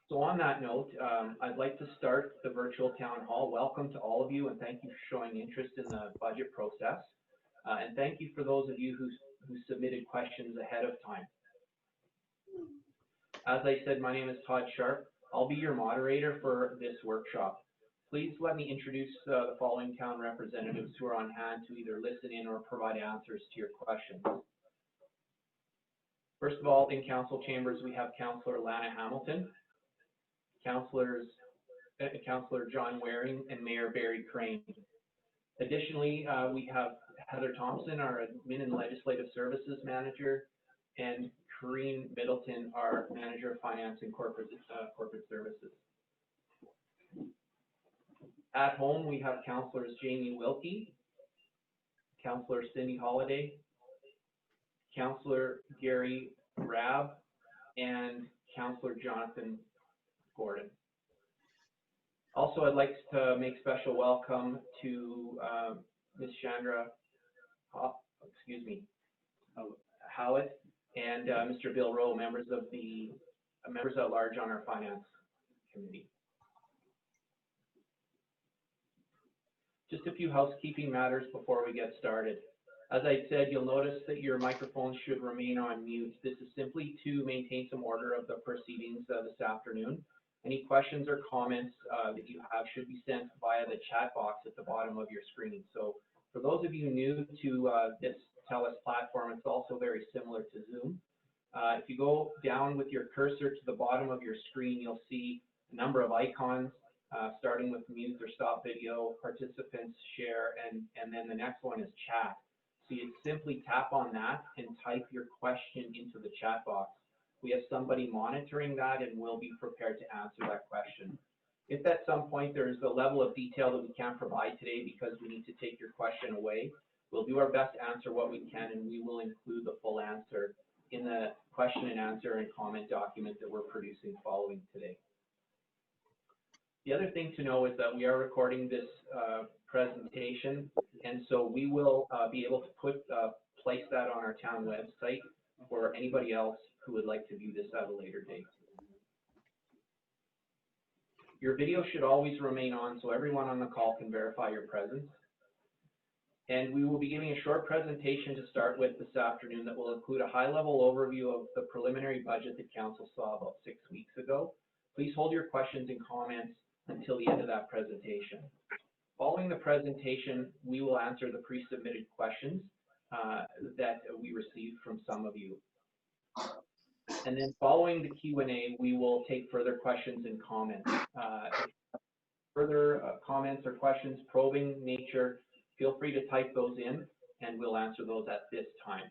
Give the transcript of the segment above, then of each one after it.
So on that note, I'd like to start the virtual town hall. Welcome to all of you, and thank you for showing interest in the budget process. And thank you for those of you who submitted questions ahead of time. As I said, my name is Todd Sharp. I'll be your moderator for this workshop. Please let me introduce the following town representatives who are on hand to either listen in or provide answers to your questions. First of all, in council chambers, we have Councillor Lana Hamilton, Councillor John Waring, and Mayor Barry Crane. Additionally, we have Heather Thompson, our Admin and Legislative Services Manager, and Corrine Middleton, our Manager of Finance and Corporate Services. At home, we have Councillors Jamie Wilkie, Councillor Cindy Holliday, Councillor Gary Rabb, and Councillor Jonathan Gordon. Also, I'd like to make special welcome to Ms. Chandra, Howitt, and Mr. Bill Rowe, members at large on our finance committee. Just a few housekeeping matters before we get started. As I said, you'll notice that your microphones should remain on mute. This is simply to maintain some order of the proceedings this afternoon. Any questions or comments that you have should be sent via the chat box at the bottom of your screen. So for those of you new to this TELUS platform, it's also very similar to Zoom. If you go down with your cursor to the bottom of your screen, you'll see a number of icons, starting with mute or stop video, participants, share, and then the next one is chat. So you simply tap on that and type your question into the chat box. We have somebody monitoring that and we'll be prepared to answer that question. If at some point there's a level of detail that we can't provide today because we need to take your question away, we'll do our best to answer what we can, and we will include the full answer in the question and answer and comment document that we're producing following today. The other thing to know is that we are recording this presentation, and so we will be able to place that on our town website for anybody else who would like to view this at a later date. Your video should always remain on so everyone on the call can verify your presence. And we will be giving a short presentation to start with this afternoon that will include a high-level overview of the preliminary budget that Council saw about 6 weeks ago. Please hold your questions and comments until the end of that presentation. Following the presentation, we will answer the pre-submitted questions that we received from some of you. And then following the Q&A, we will take further questions and comments. Further comments or questions, probing nature, feel free to type those in and we'll answer those at this time.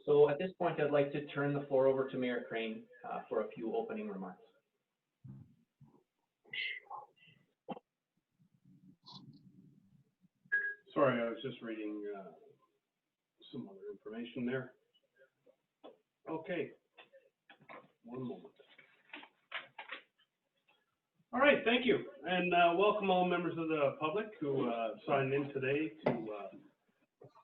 So at this point, I'd like to turn the floor over to Mayor Crane for a few opening remarks. Sorry, I was just reading some other information there. Okay, one moment. All right, thank you, and welcome all members of the public who signed in today to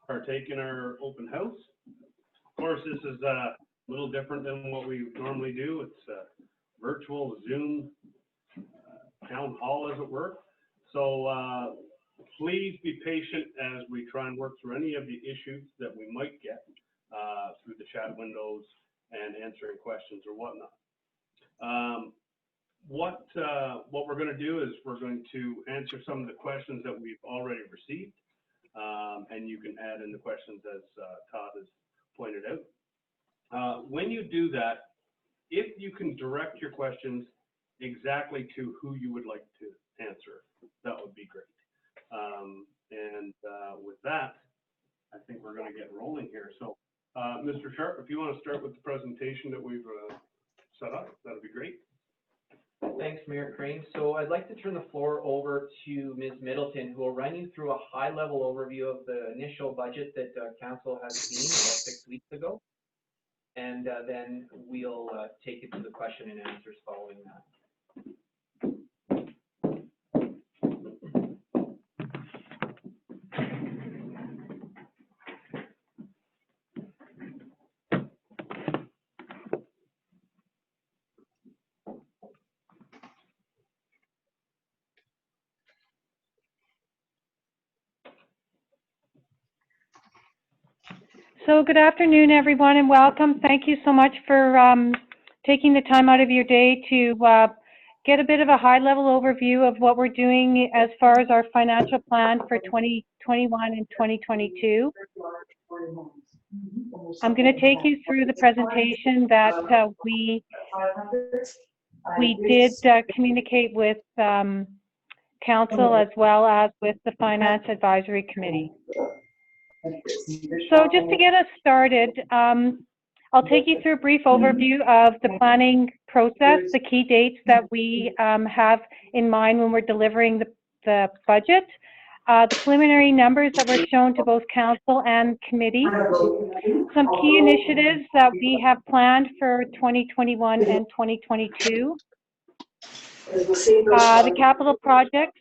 partake in our open house. Of course, this is a little different than what we normally do. It's virtual Zoom town hall, as it were. So please be patient as we try and work through any of the issues that we might get through the chat windows and answering questions or whatnot. What we're going to do is we're going to answer some of the questions that we've already received, and you can add in the questions as Todd has pointed out. When you do that, if you can direct your questions exactly to who you would like to answer, that would be great. With that, I think we're going to get rolling here. So, Mr. Sharp, if you want to start with the presentation that we've set up, that would be great. Thanks, Mayor Crane. So I'd like to turn the floor over to Ms. Middleton, who will run you through a high-level overview of the initial budget that Council has seen about 6 weeks ago. And then we'll take it to the question and answers following that. So good afternoon, everyone, and welcome. Thank you so much for taking the time out of your day to get a bit of a high-level overview of what we're doing as far as our financial plan for 2021 and 2022. I'm going to take you through the presentation that we did communicate with Council as well as with the Finance Advisory Committee. So just to get us started, I'll take you through a brief overview of the planning process, the key dates that we have in mind when we're delivering the budget, the preliminary numbers that were shown to both council and committee, some key initiatives that we have planned for 2021 and 2022, the capital projects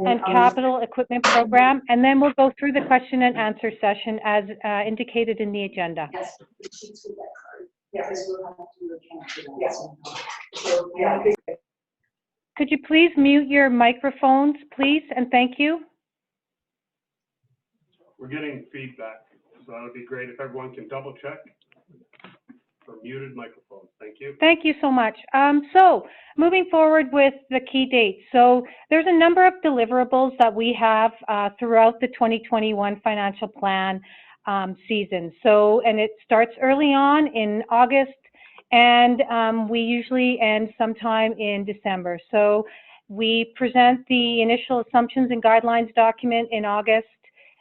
and capital equipment program, and then we'll go through the question and answer session as indicated in the agenda. Could you please mute your microphones, please, and thank you. We're getting feedback, so that would be great if everyone can double check for muted microphones. Thank you. Thank you so much. So moving forward with the key dates. So there's a number of deliverables that we have throughout the 2021 financial plan season. So, and it starts early on in August, and we usually end sometime in December. So we present the initial assumptions and guidelines document in August,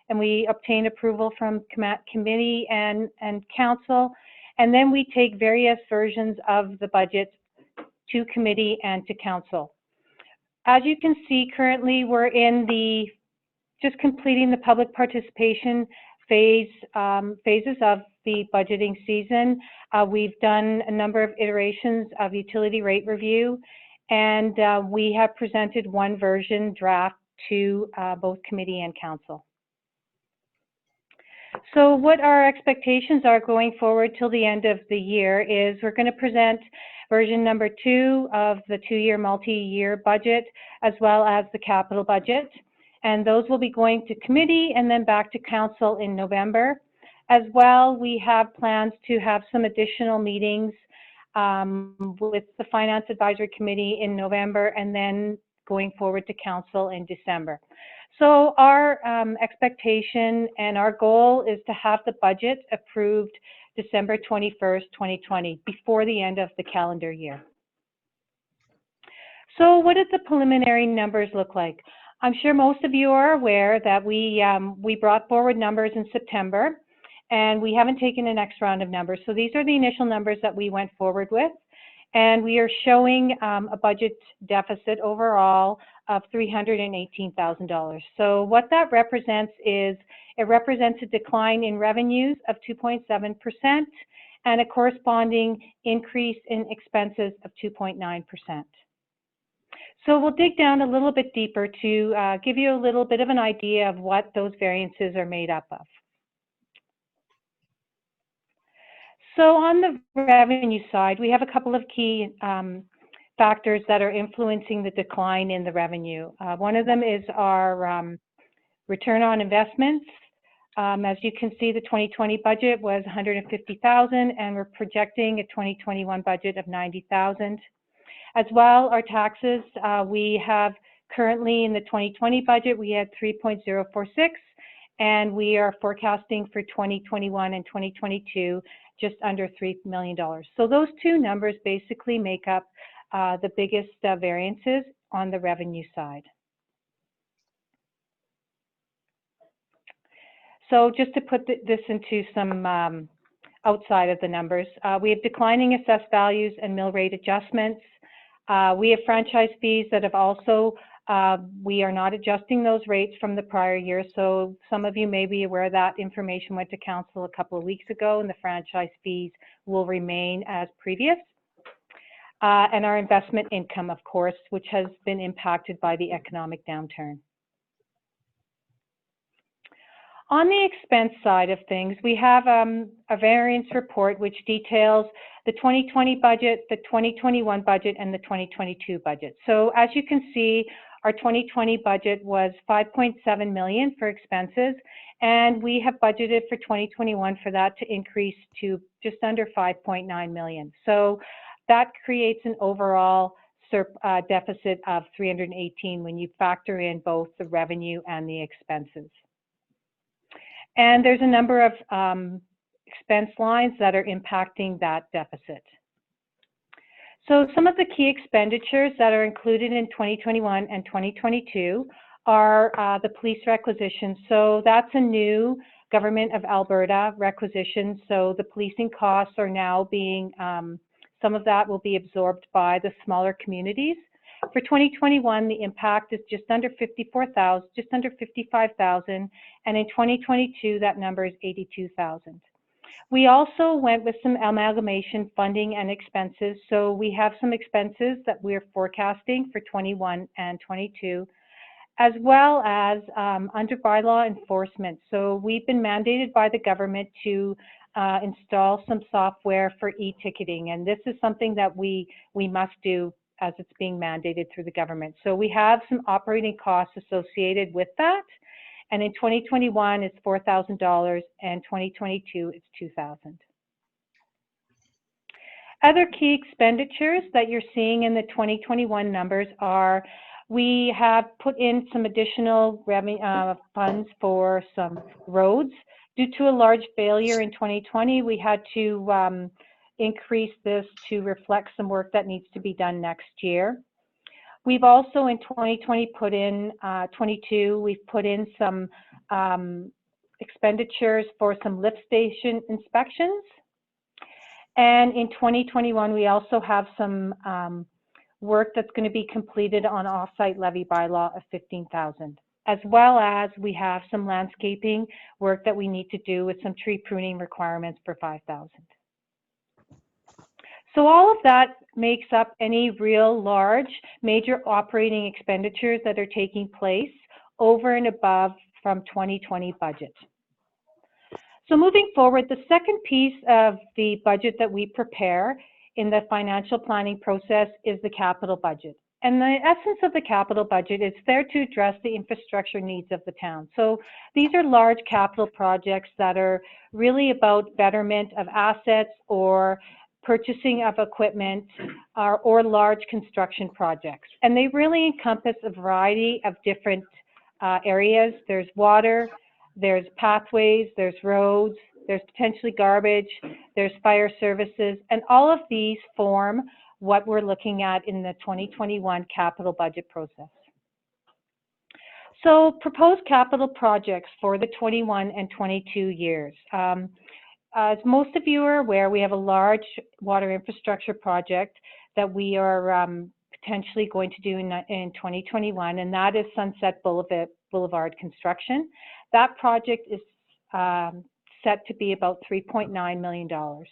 and we obtain approval from committee and council. And then we take various versions of the budget to committee and to council. As you can see, currently we're in just completing the public participation phases of the budgeting season. We've done a number of iterations of utility rate review, and we have presented one version draft to both committee and council. So what our expectations are going forward till the end of the year is we're going to present version number 2 of the 2-year multi-year budget as well as the capital budget. And those will be going to committee and then back to council in November. As well, we have plans to have some additional meetings with the Finance Advisory Committee in November and then going forward to council in December. So our expectation and our goal is to have the budget approved December 21st, 2020, before the end of the calendar year. So what did the preliminary numbers look like? I'm sure most of you are aware that we brought forward numbers in September, and we haven't taken the next round of numbers. So these are the initial numbers that we went forward with. And we are showing a budget deficit overall of $318,000. So what that represents is, it represents a decline in revenues of 2.7% and a corresponding increase in expenses of 2.9%. So we'll dig down a little bit deeper to give you a little bit of an idea of what those variances are made up of. So on the revenue side, we have a couple of key factors that are influencing the decline in the revenue. One of them is our return on investments. As you can see, the 2020 budget was $150,000, and we're projecting a 2021 budget of $90,000. As well, our taxes, we have currently in the 2020 budget, we had 3.046, and we are forecasting for 2021 and 2022 just under $3 million. So those two numbers basically make up the biggest variances on the revenue side. So just to put this into some outside of the numbers, we have declining assessed values and mill rate adjustments. We have franchise fees that have also, we are not adjusting those rates from the prior year. So some of you may be aware that information went to council a couple of weeks ago, and the franchise fees will remain as previous. And our investment income, of course, which has been impacted by the economic downturn. On the expense side of things, we have a variance report which details the 2020 budget, the 2021 budget, and the 2022 budget. So as you can see, Our 2020 budget was 5.7 million for expenses, and we have budgeted for 2021 for that to increase to just under 5.9 million. So that creates an overall deficit of 318 when you factor in both the revenue and the expenses. And there's a number of expense lines that are impacting that deficit. So some of the key expenditures that are included in 2021 and 2022 are the police requisition. So that's a new Government of Alberta requisition. So the policing costs are now being, some of that will be absorbed by the smaller communities. For 2021, the impact is just under 54,000, just under 55,000, and in 2022, that number is 82,000. We also went with some amalgamation funding and expenses. So we have some expenses that we're forecasting for 21 and 22, as well as under bylaw enforcement. So we've been mandated by the government to install some software for e-ticketing, and this is something that we must do as it's being mandated through the government. So we have some operating costs associated with that. And in 2021, it's $4,000, and 2022, it's $2,000. Other key expenditures that you're seeing in the 2021 numbers are, we have put in some additional funds for some roads. Due to a large failure in 2020, we had to increase this to reflect some work that needs to be done next year. We've also in 2020 put in, 22, we've put in some expenditures for some lift station inspections. And in 2021, we also have some work that's going to be completed on off-site levy bylaw of 15,000, as well as we have some landscaping work that we need to do with some tree pruning requirements for 5,000. So all of that makes up any real large major operating expenditures that are taking place over and above from 2020 budget. So moving forward, the second piece of the budget that we prepare in the financial planning process is the capital budget. And the essence of the capital budget is there to address the infrastructure needs of the town. So these are large capital projects that are really about betterment of assets or purchasing of equipment or large construction projects. And they really encompass a variety of different areas. There's water, there's pathways, there's roads, there's potentially garbage, there's fire services, and all of these form what we're looking at in the 2021 capital budget process. So proposed capital projects for the 21 and 22 years. As most of you are aware, we have a large water infrastructure project that we are potentially going to do in 2021, and that is Sunset Boulevard construction. That project is set to be about $3.9 million.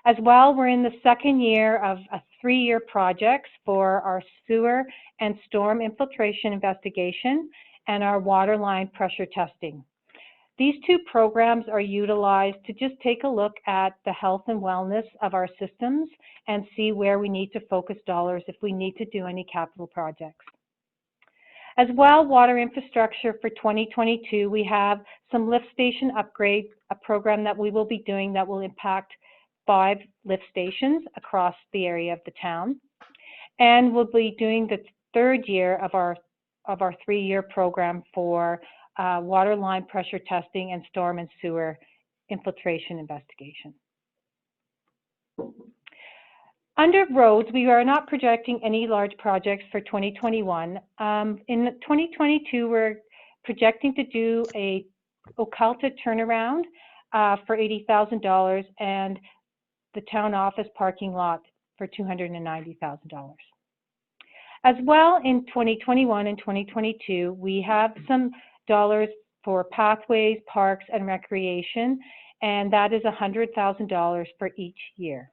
As well, we're in the second year of a 3-year project for our sewer and storm infiltration investigation and our water line pressure testing. These two programs are utilized to just take a look at the health and wellness of our systems and see where we need to focus dollars if we need to do any capital projects. As well, water infrastructure for 2022, we have some lift station upgrade, a program that we will be doing that will impact 5 lift stations across the area of the town. And we'll be doing the 3rd year of our 3-year program for water line pressure testing and storm and sewer infiltration investigation. Under roads, we are not projecting any large projects for 2021. In 2022, we're projecting to do a Occulta turnaround for $80,000 and the town office parking lot for $290,000. As well, in 2021 and 2022, we have some dollars for pathways, parks, and recreation, and that is $100,000 for each year.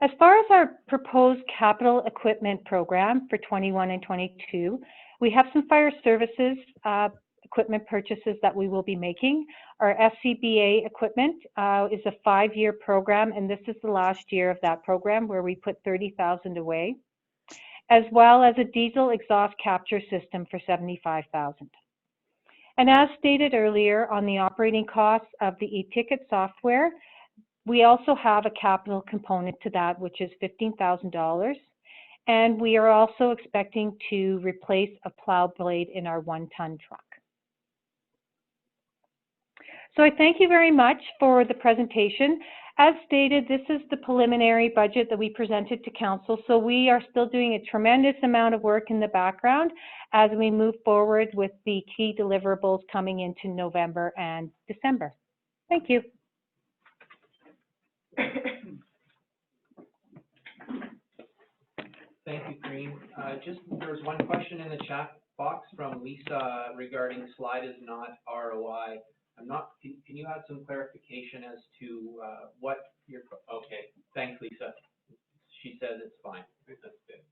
As far as our proposed capital equipment program for 21 and 22, we have some fire services equipment purchases that we will be making. Our SCBA equipment is a 5-year program, and this is the last year of that program where we put $30,000 away. as well as a diesel exhaust capture system for $75,000. And as stated earlier on the operating costs of the e-ticket software, we also have a capital component to that, which is $15,000. And we are also expecting to replace a plow blade in our 1-ton truck. So I thank you very much for the presentation. As stated, this is the preliminary budget that we presented to council. So we are still doing a tremendous amount of work in the background as we move forward with the key deliverables coming into November and December. Thank you. Thank you, Corinne. There's one question in the chat box from Lisa regarding slide is not ROI. Can you add some clarification as to what your, okay, thanks, Lisa. She says it's fine. That's good.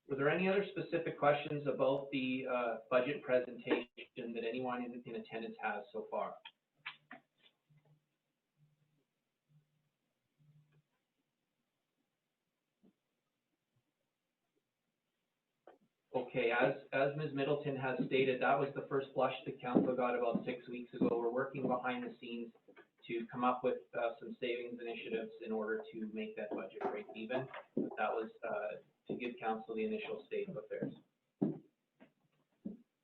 Were there any other specific questions about the budget presentation that anyone in attendance has so far? Okay, as Ms. Middleton has stated, that was the first blush the council got about 6 weeks ago. We're working behind the scenes to come up with some savings initiatives in order to make that budget break even. That was to give council the initial state of affairs.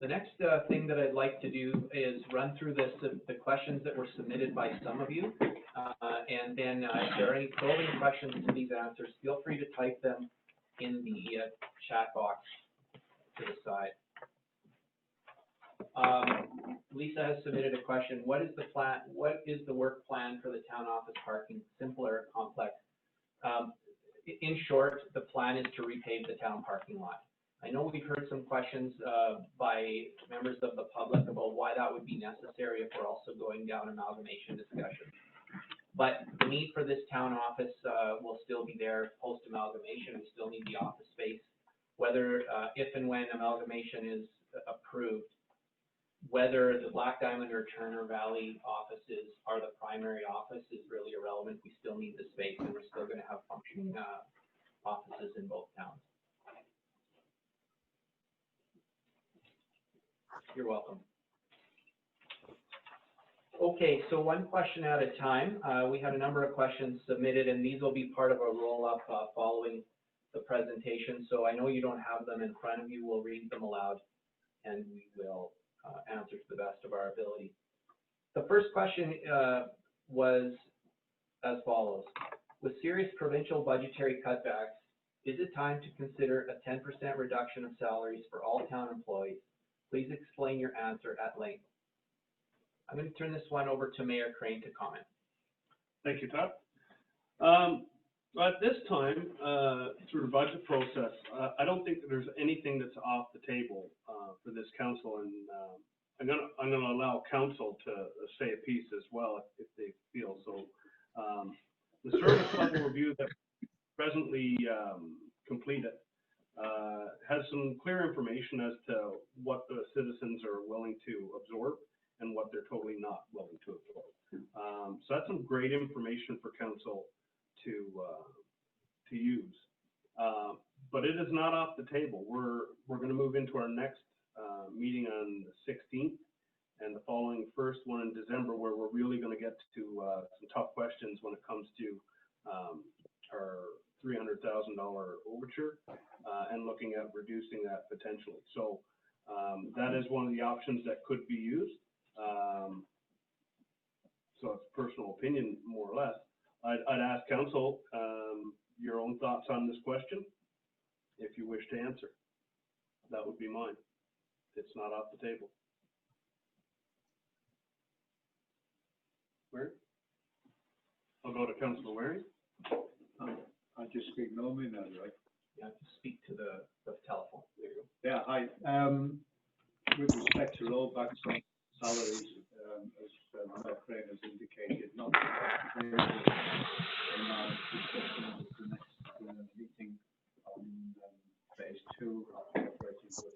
The next thing that I'd like to do is run through the questions that were submitted by some of you. And then if there are any probing questions to these answers, feel free to type them in the chat box to the side. Lisa has submitted a question. What is the plan? What is the work plan for the town office parking? Simple or complex? In short, the plan is to repave the town parking lot. I know we've heard some questions by members of the public about why that would be necessary if we're also going down amalgamation discussion. But the need for this town office will still be there post amalgamation. We still need the office space. Whether, if and when amalgamation is approved, whether the Black Diamond or Turner Valley offices are the primary office is really irrelevant. We still need the space, and we're still going to have functioning offices in both towns. You're welcome. Okay, so one question at a time. We had a number of questions submitted, and these will be part of a roll-up following the presentation. So I know you don't have them in front of you. We'll read them aloud, and we will answer to the best of our ability. The first question was as follows. With serious provincial budgetary cutbacks, is it time to consider a 10% reduction of salaries for all town employees? Please explain your answer at length. I'm going to turn this one over to Mayor Crane to comment. Thank you, Todd. At this time, through the budget process, I don't think that there's anything that's off the table for this council, and I'm going to allow council to say a piece as well if they feel so. The service level review that we presently completed has some clear information as to what the citizens are willing to absorb and what they're totally not willing to absorb. So that's some great information for council to use, but it is not off the table. We're going to move into our next meeting on the 16th, and the following first one in December, where we're really going to get to some tough questions when it comes to our $300,000 overture and looking at reducing that potentially. So that is one of the options that could be used. So it's personal opinion, more or less. I'd ask council your own thoughts on this question, if you wish to answer. That would be mine. It's not off the table. Where? I'll go to Councillor Waring. I just speak normally now, right? Yeah, speak to the telephone. There you go. Yeah, hi. With respect to rollbacks on salaries, as Mayor Crane has indicated, not in our discussion of the next meeting on phase 2 of the operating budget.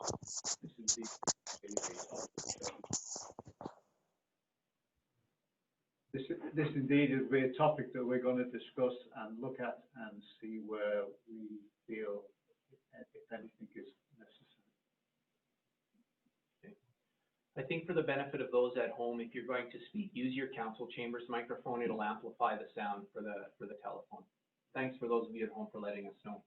This indeed will be a topic that we're going to discuss and look at and see where we feel if anything is necessary. I think for the benefit of those at home, if you're going to speak, use your council chamber's microphone. It'll amplify the sound for the telephone. Thanks for those of you at home for letting us know.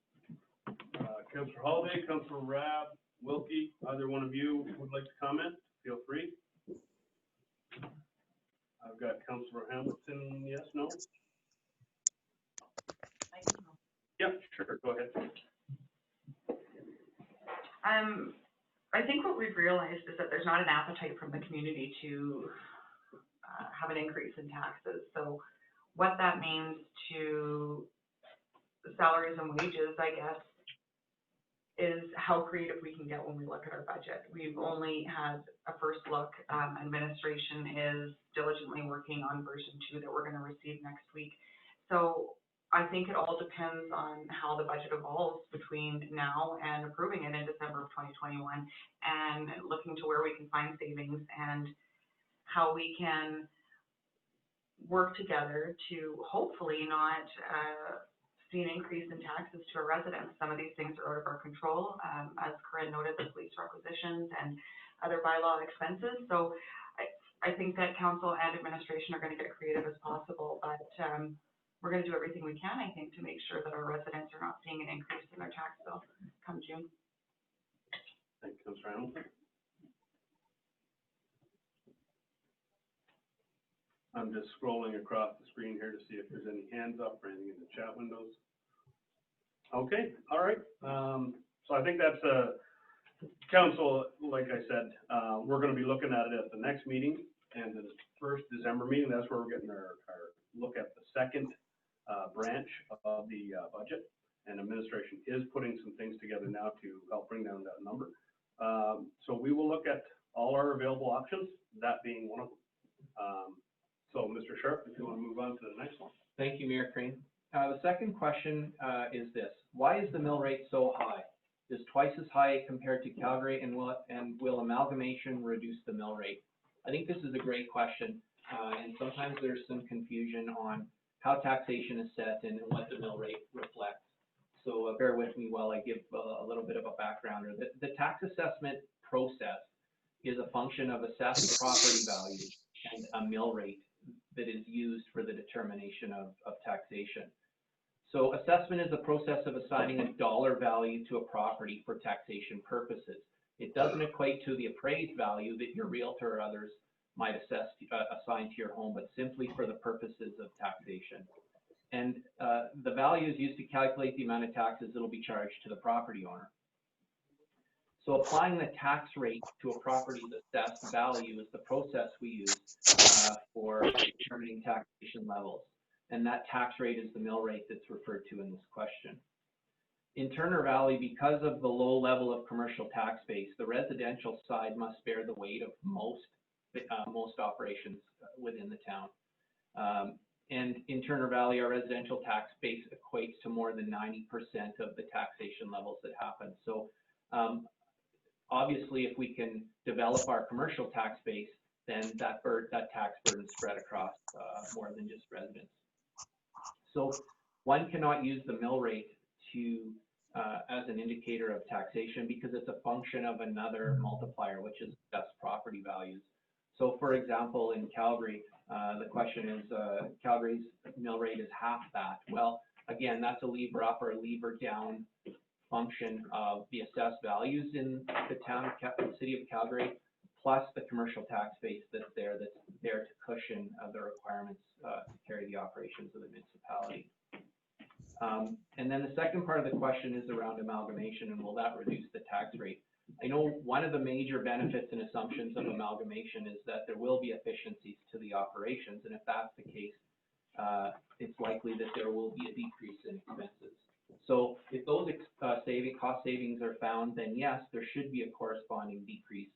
Councillor Holiday, Councillor Rabb, Wilkie, either one of you would like to comment, feel free. I've got Councillor Hamilton, yes, no? Yep, sure, go ahead. I think what we've realized is that there's not an appetite from the community to have an increase in taxes. So what that means to salaries and wages, I guess, is how creative we can get when we look at our budget. We've only had a first look. Administration is diligently working on version 2 that we're going to receive next week. So I think it all depends on how the budget evolves between now and approving it in December of 2021 and looking to where we can find savings and how we can work together to hopefully not see an increase in taxes to our residents. Some of these things are out of our control, as Corinne noted, the police requisitions and other bylaw expenses. So I think that council and administration are going to get creative as possible, but we're going to do everything we can, I think, to make sure that our residents are not seeing an increase in their tax bill come June. Thank you, Councillor Hamilton. I'm just scrolling across the screen here to see if there's any hands up or anything in the chat windows. Okay, all right. So I think that's council, like I said, we're going to be looking at it at the next meeting and the first December meeting. That's where we're getting our look at the second branch of the budget, and administration is putting some things together now to help bring down that number. So we will look at all our available options, that being one of them. So Mr. Sharp, if you want to move on to the next one. Thank you, Mayor Crane. The second question is this: why is the mill rate so high? Is twice as high compared to Calgary, and will amalgamation reduce the mill rate? I think this is a great question, and sometimes there's some confusion on how taxation is set and what the mill rate reflects. So bear with me while I give a little bit of a background. The tax assessment process is a function of assessed property value and a mill rate that is used for the determination of taxation. So assessment is the process of assigning a dollar value to a property for taxation purposes. It doesn't equate to the appraised value that your realtor or others might assign to your home, but simply for the purposes of taxation. And the value is used to calculate the amount of taxes that will be charged to the property owner. So applying the tax rate to a property's assessed value is the process we use for determining taxation levels. And that tax rate is the mill rate that's referred to in this question. In Turner Valley, because of the low level of commercial tax base, the residential side must bear the weight of most operations within the town. And in Turner Valley, our residential tax base equates to more than 90% of the taxation levels that happen. So obviously, if we can develop our commercial tax base, then that tax burden spread across more than just residents. So one cannot use the mill rate as an indicator of taxation because it's a function of another multiplier, which is assessed property values. So for example, in Calgary, the question is, Calgary's mill rate is half that. Well, again, that's a lever up or a lever down function of the assessed values in the city of Calgary, plus the commercial tax base that's there to cushion the requirements to carry the operations of the municipality. And then the second part of the question is around amalgamation, and will that reduce the tax rate? I know one of the major benefits and assumptions of amalgamation is that there will be efficiencies to the operations, and if that's the case, it's likely that there will be a decrease in expenses. So if those cost savings are found, then yes, there should be a corresponding decrease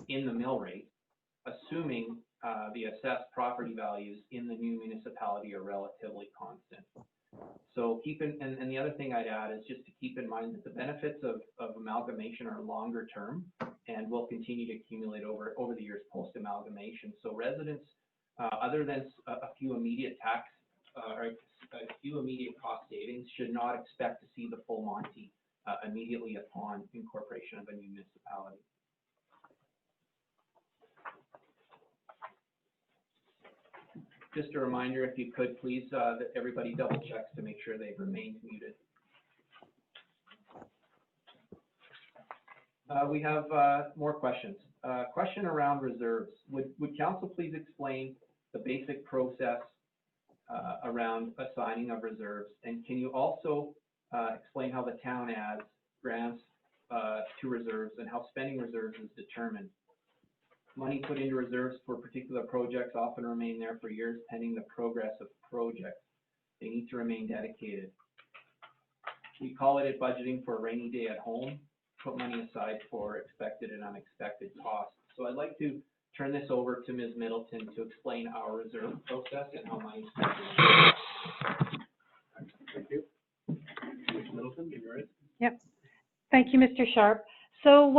in the mill rate, assuming the assessed property values in the new municipality are relatively constant. So and the other thing I'd add is just to keep in mind that the benefits of amalgamation are longer term and will continue to accumulate over the years post amalgamation. So residents, other than a few immediate cost savings, should not expect to see the full Monty immediately upon incorporation of a new municipality. Just a reminder, if you could, please, that everybody double checks to make sure they've remained muted. We have more questions. Question around reserves. Would council please explain the basic process around assigning of reserves? And can you also explain how the town adds grants to reserves and how spending reserves is determined? Money put into reserves for particular projects often remain there for years pending the progress of projects. They need to remain dedicated. We call it budgeting for a rainy day at home, put money aside for expected and unexpected costs. So I'd like to turn this over to Ms. Middleton to explain our reserve process and how money is spent. Thank you. Ms. Middleton, you ready? Yep. Thank you, Mr. Sharp. So,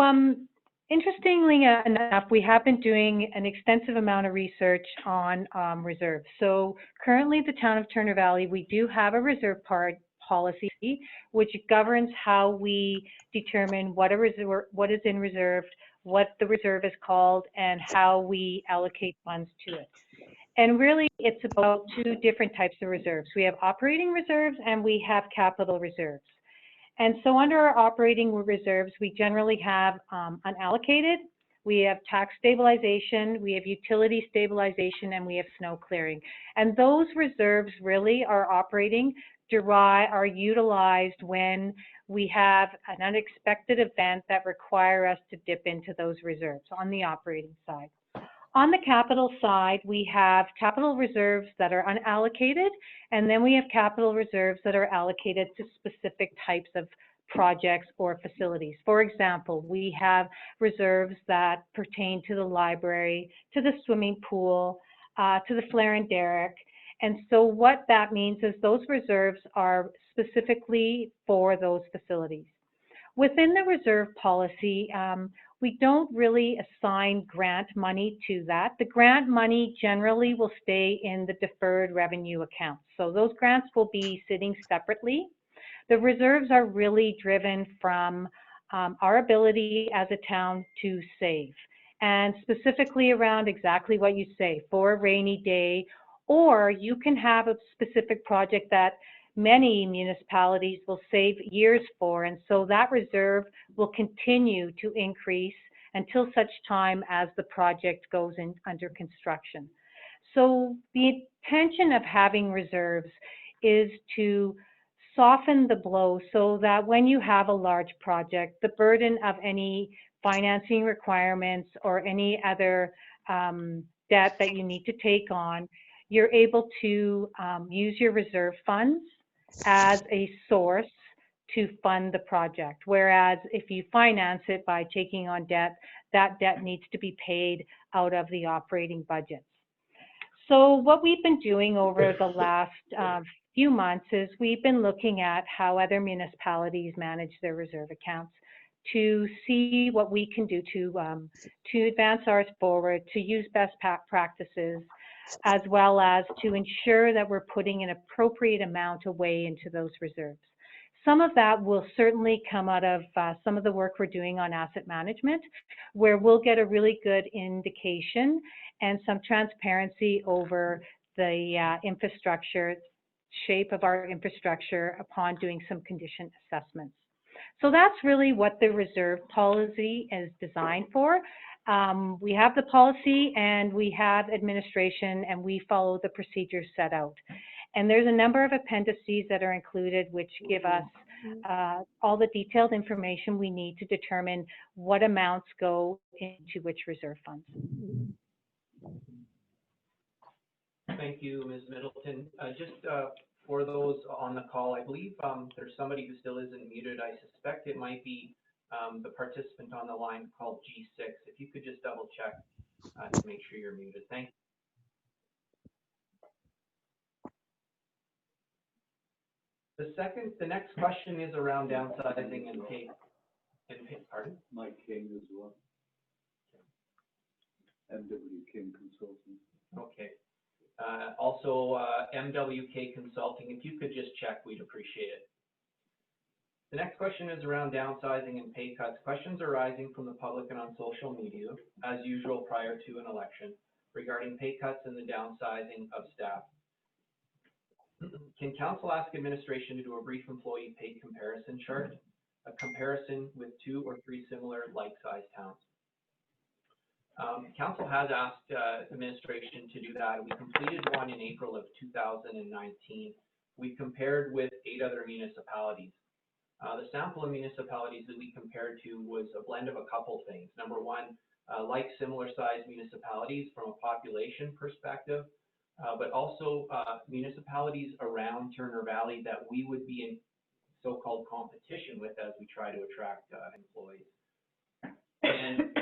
interestingly enough, we have been doing an extensive amount of research on reserves. So currently, the town of Turner Valley, we do have a reserve policy, which governs how we determine what is in reserve, what the reserve is called, and how we allocate funds to it. And really, it's about two different types of reserves. We have operating reserves and we have capital reserves. And so under our operating reserves, we generally have unallocated, we have tax stabilization, we have utility stabilization, and we have snow clearing. And those reserves really are operating, are utilized when we have an unexpected event that require us to dip into those reserves on the operating side. On the capital side, we have capital reserves that are unallocated, and then we have capital reserves that are allocated to specific types of projects or facilities. For example, we have reserves that pertain to the library, to the swimming pool, to the flare and derrick. And so what that means is those reserves are specifically for those facilities. Within the reserve policy, we don't really assign grant money to that. The grant money generally will stay in the deferred revenue account. So those grants will be sitting separately. The reserves are really driven from our ability as a town to save, and specifically around exactly what you say, for a rainy day, or you can have a specific project that many municipalities will save years for, and so that reserve will continue to increase until such time as the project goes in under construction. So the intention of having reserves is to soften the blow so that when you have a large project, the burden of any financing requirements or any other debt that you need to take on, you're able to use your reserve funds as a source to fund the project. Whereas if you finance it by taking on debt, that debt needs to be paid out of the operating budgets. So what we've been doing over the last few months is we've been looking at how other municipalities manage their reserve accounts to see what we can do to advance ours forward, to use best practices, as well as to ensure that we're putting an appropriate amount away into those reserves. Some of that will certainly come out of some of the work we're doing on asset management, where we'll get a really good indication and some transparency over the infrastructure, shape of our infrastructure upon doing some condition assessments. So that's really what the reserve policy is designed for. We have the policy and we have administration and we follow the procedures set out. And there's a number of appendices that are included which give us all the detailed information we need to determine what amounts go into which reserve funds. Thank you, Ms. Middleton. Just for those on the call, I believe there's somebody who still isn't muted. I suspect it might be the participant on the line called G6. If you could just double check to make sure you're muted. Thank you. The next question is around downsizing and pay, pardon? Mike King as well. MW King Consulting. Okay. Also, MWK Consulting, if you could just check, we'd appreciate it. The next question is around downsizing and pay cuts. Questions arising from the public and on social media, as usual prior to an election, regarding pay cuts and the downsizing of staff. Can council ask administration to do a brief employee pay comparison chart, a comparison with 2 or 3 similar like-sized towns? Council has asked administration to do that. We completed one in April of 2019. We compared with 8 other municipalities. The sample of municipalities that we compared to was a blend of a couple things. Number one, like similar sized municipalities from a population perspective, but also municipalities around Turner Valley that we would be in so-called competition with as we try to attract employees. And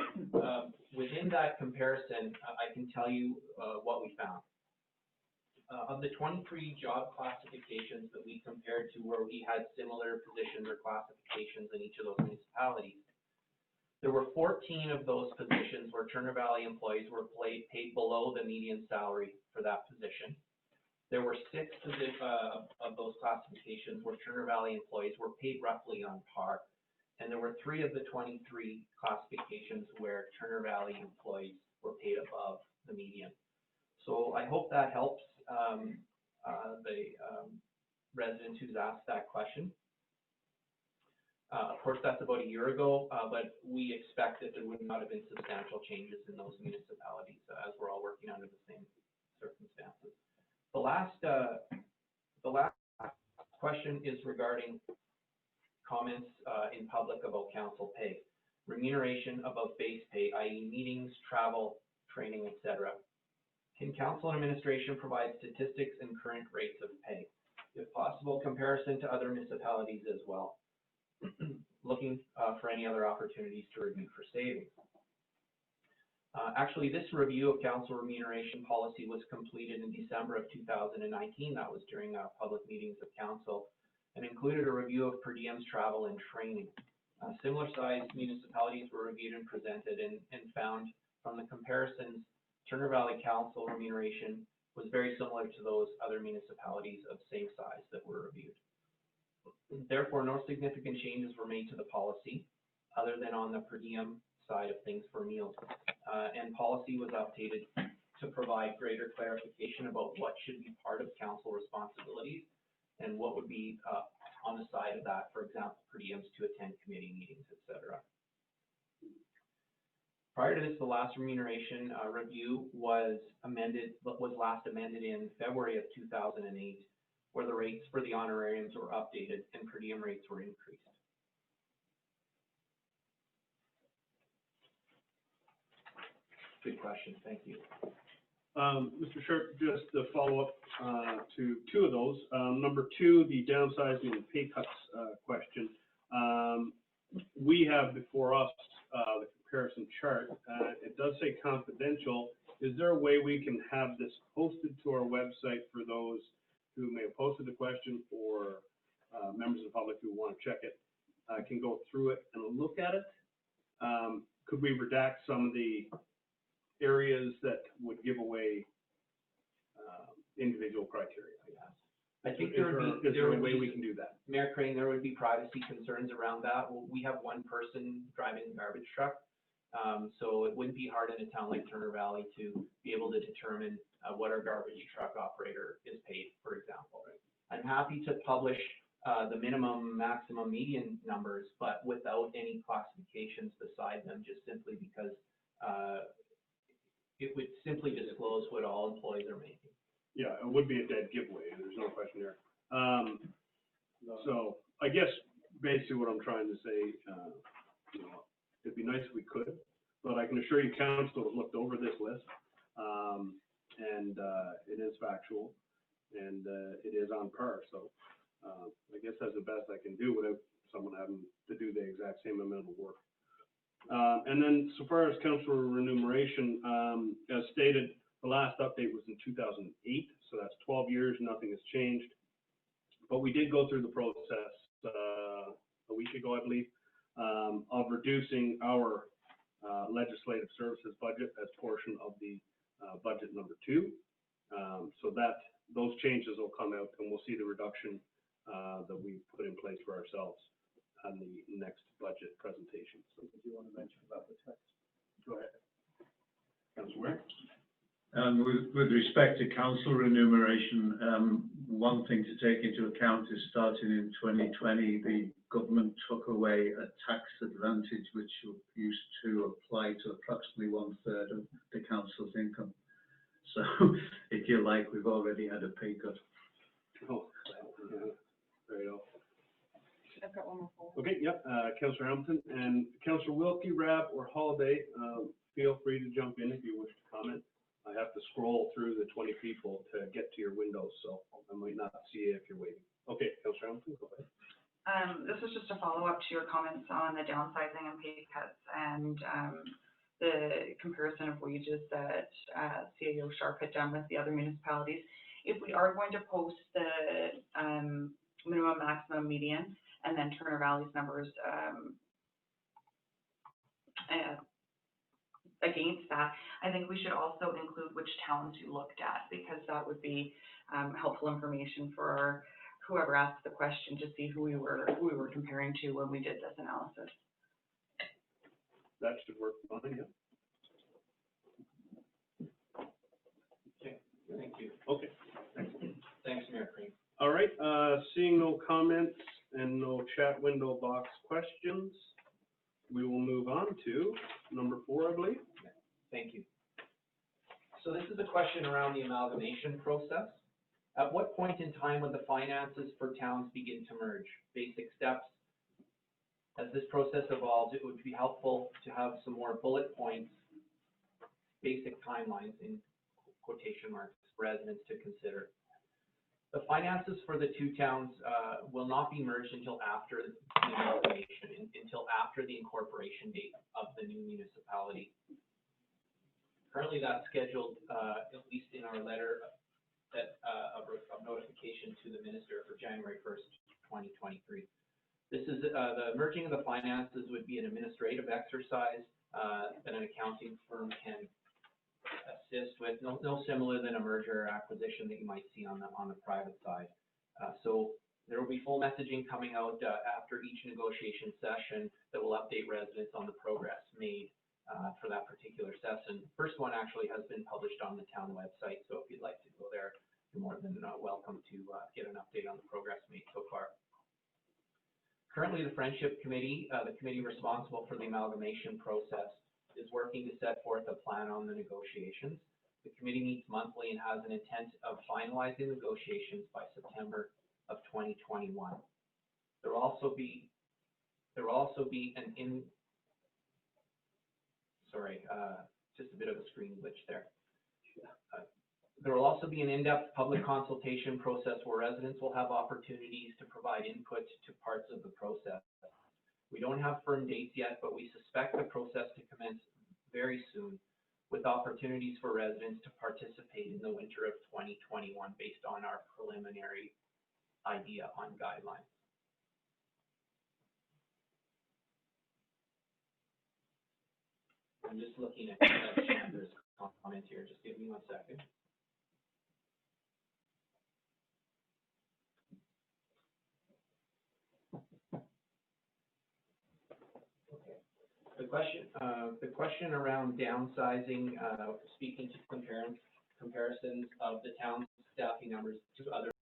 within that comparison, I can tell you what we found. Of the 23 job classifications that we compared to where we had similar positions or classifications in each of those municipalities, there were 14 of those positions where Turner Valley employees were paid below the median salary for that position. There were 6 of those classifications where Turner Valley employees were paid roughly on par. And there were 3 of the 23 classifications where Turner Valley employees were paid above the median. So I hope that helps the resident who's asked that question. Of course, that's about a year ago, but we expect that there would not have been substantial changes in those municipalities as we're all working under the same circumstances. The last question is regarding comments in public about council pay, remuneration above base pay, i.e. meetings, travel, training, etc. Can council and administration provide statistics and current rates of pay? If possible, comparison to other municipalities as well. Looking for any other opportunities to review for savings. Actually, this review of council remuneration policy was completed in December of 2019. That was during public meetings of council, and included a review of per diems, travel, and training. Similar sized municipalities were reviewed and presented and found from the comparisons, Turner Valley Council remuneration was very similar to those other municipalities of same size that were reviewed. Therefore, no significant changes were made to the policy other than on the per diem side of things for meals. And policy was updated to provide greater clarification about what should be part of council responsibilities and what would be on the side of that, for example, per diems to attend committee meetings, etc. Prior to this, the last remuneration review was last amended in February of 2008, where the rates for the honorariums were updated and per diem rates were increased. Good question, thank you. Mr. Sharp, just to follow up to 2 of those. Number 2, the downsizing and pay cuts question. We have before us the comparison chart. It does say confidential. Is there a way we can have this posted to our website for those who may have posted the question, or members of the public who want to check it can go through it and look at it? Could we redact some of the areas that would give away individual criteria, I guess? I think is there a way we can do that? Mayor Crane, there would be privacy concerns around that. We have one person driving the garbage truck, so it wouldn't be hard in a town like Turner Valley to be able to determine what our garbage truck operator is paid, for example. I'm happy to publish the minimum, maximum, median numbers, but without any classifications beside them, just simply because it would simply disclose what all employees are making. Yeah, it would be a dead giveaway. There's no question there. So I guess basically what I'm trying to say, you know, it'd be nice if we could, but I can assure you council has looked over this list, and it is factual, and it is on par. So I guess that's the best I can do without someone having to do the exact same amount of work. And then so far as council remuneration, as stated, the last update was in 2008, so that's 12 years, nothing has changed. But we did go through the process a week ago, I believe, of reducing our legislative services budget as portion of the budget number 2. So that those changes will come out, and we'll see the reduction that we put in place for ourselves. on the next budget presentation. So, Did you want to mention about the text? go ahead. Councillor With respect to council remuneration, one thing to take into account is starting in 2020, the government took away a tax advantage which used to apply to approximately 1/3 of the council's income. So, if you like, we've already had a pay cut. Oh, yeah, there you go. I've got one more. Okay, yep, Councillor Hamilton and Councillor Wilkie, Rab, or Holiday, feel free to jump in if you wish to comment. I have to scroll through the 20 people to get to your windows, so I might not see you if you're waiting. Okay, Councillor Hamilton, go ahead. This is just a follow-up to your comments on the downsizing and pay cuts and, the comparison of wages that, CAO Sharp had done with the other municipalities. If we are going to post the, minimum, maximum, median, and then Turner Valley's numbers, against that, I think we should also include which towns you looked at, because that would be, helpful information for whoever asked the question to see who we were comparing to when we did this analysis. That should work fine, yeah. Okay, thank you. Okay. Thanks, Mayor Crane. All right, seeing no comments and no chat window box questions, we will move on to number 4, I believe. Thank you. So this is a question around the amalgamation process. At what point in time would the finances for towns begin to merge? Basic steps. As this process evolves, it would be helpful to have some more bullet points, basic timelines in quotation marks, for residents to consider. The finances for the two towns will not be merged until after the amalgamation, until after the incorporation date of the new municipality. Currently, that's scheduled, at least in our letter of notification to the minister, for January 1st, 2023. This is, the merging of the finances would be an administrative exercise that an accounting firm can assist with, no similar than a merger or acquisition that you might see on the private side. So there will be full messaging coming out after each negotiation session that will update residents on the progress made for that particular session. First one actually has been published on the town website, so if you'd like to go there, you're more than welcome to get an update on the progress made so far. Currently, the Friendship Committee, the committee responsible for the amalgamation process, is working to set forth a plan on the negotiations. The committee meets monthly and has an intent of finalizing negotiations by September of 2021. There will also be an just a bit of a screen glitch there. There will also be an in-depth public consultation process where residents will have opportunities to provide input to parts of the process. We don't have firm dates yet, but we suspect the process to commence very soon, with opportunities for residents to participate in the winter of 2021 based on our preliminary idea on guidelines. I'm just looking at Chandra's comment here. Just give me 1 second. The question around downsizing, speaking to comparisons of the town's staffing numbers to other